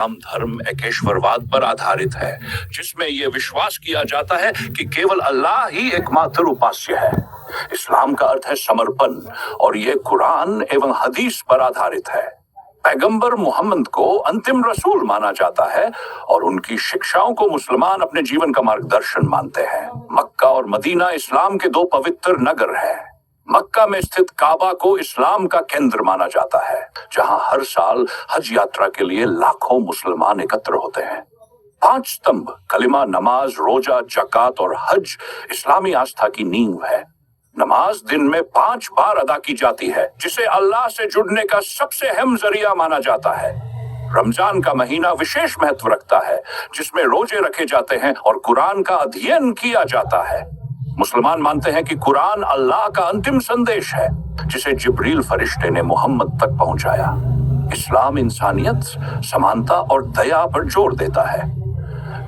इस्लाम धर्म एकेश्वरवाद पर आधारित है, जिसमें यह विश्वास किया जाता है कि केवल अल्लाह ही एकमात्र उपास्य है। इस्लाम का अर्थ है समर्पण और यह कुरान एवं हदीस पर आधारित है। पैगंबर मोहम्मद को अंतिम रसूल माना जाता है और उनकी शिक्षाओं को मुसलमान अपने जीवन का मार्गदर्शन मानते हैं। मक्का और मदीना इस्लाम के दो पवित्र नगर हैं। मक्का में स्थित काबा को इस्लाम का केंद्र माना जाता है, जहां हर साल हज यात्रा के लिए लाखों मुसलमान एकत्र होते हैं। 5 स्तंभ कलिमा, नमाज, रोजा, जकात और हज इस्लामी आस्था की नींव है। नमाज दिन में 5 बार अदा की जाती है, जिसे अल्लाह से जुड़ने का सबसे अहम जरिया माना जाता है। रमजान का महीना विशेष महत्व रखता है, जिसमें रोजे रखे जाते हैं और कुरान का अध्ययन किया जाता है। मुसलमान मानते हैं कि कुरान अल्लाह का अंतिम संदेश है, जिसे जिब्रील फरिश्ते ने मोहम्मद तक पहुंचाया। इस्लाम इंसानियत, समानता और दया पर जोर देता है।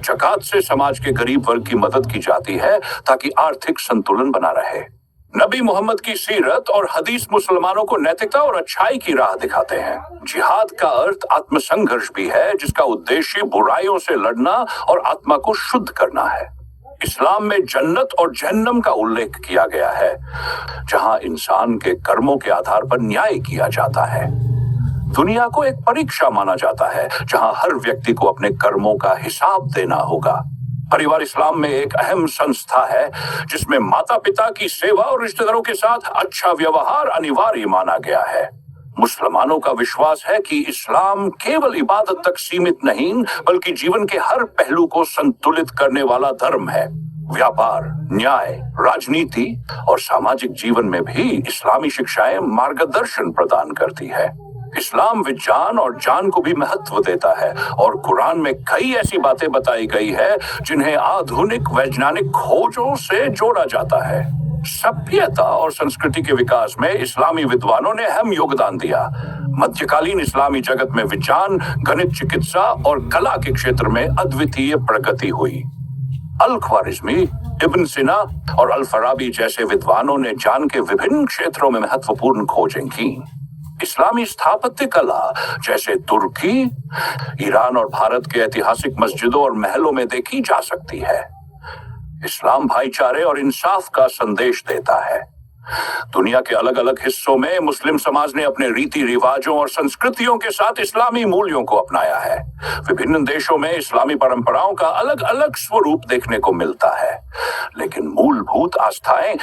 ज़कात से समाज के गरीब वर्ग की मदद की जाती है ताकि आर्थिक संतुलन बना रहे। नबी मोहम्मद की सीरत और हदीस मुसलमानों को नैतिकता और अच्छाई की राह दिखाते हैं। जिहाद का अर्थ आत्मसंघर्ष भी है, जिसका उद्देश्य बुराइयों से लड़ना और आत्मा को शुद्ध करना है। इस्लाम में जन्नत और जहन्नम का उल्लेख किया गया है, जहां इंसान के कर्मों के आधार पर न्याय किया जाता है। दुनिया को एक परीक्षा माना जाता है, जहां हर व्यक्ति को अपने कर्मों का हिसाब देना होगा। परिवार इस्लाम में एक अहम संस्था है, जिसमें माता पिता की सेवा और रिश्तेदारों के साथ अच्छा व्यवहार अनिवार्य माना गया है। मुसलमानों का विश्वास है कि इस्लाम केवल इबादत तक सीमित नहीं, बल्कि जीवन के हर पहलू को संतुलित करने वाला धर्म है। व्यापार, न्याय, राजनीति और सामाजिक जीवन में भी इस्लामी शिक्षाएं मार्गदर्शन प्रदान करती है। इस्लाम विज्ञान और जान को भी महत्व देता है और कुरान में कई ऐसी बातें बताई गई है जिन्हें आधुनिक वैज्ञानिक खोजों से जोड़ा जाता है। सभ्यता और संस्कृति के विकास में इस्लामी विद्वानों ने अहम योगदान दिया। मध्यकालीन इस्लामी जगत में विज्ञान, गणित, चिकित्सा और कला के क्षेत्र में अद्वितीय प्रगति हुई। अल-ख्वारिज़मी, इब्न सीना और अल-फराबी जैसे विद्वानों ने जान के विभिन्न क्षेत्रों में महत्वपूर्ण खोजें की। इस्लामी स्थापत्य कला, जैसे तुर्की, ईरान और भारत के ऐतिहासिक मस्जिदों और महलों में देखी जा सकती है। इस्लाम भाईचारे और इंसाफ का संदेश देता है। दुनिया के अलग अलग हिस्सों में मुस्लिम समाज ने अपने रीति रिवाजों और संस्कृतियों के साथ इस्लामी मूल्यों को अपनाया है। विभिन्न देशों में इस्लामी परंपराओं का अलग अलग स्वरूप देखने को मिलता है, लेकिन मूलभूत आस्थाएं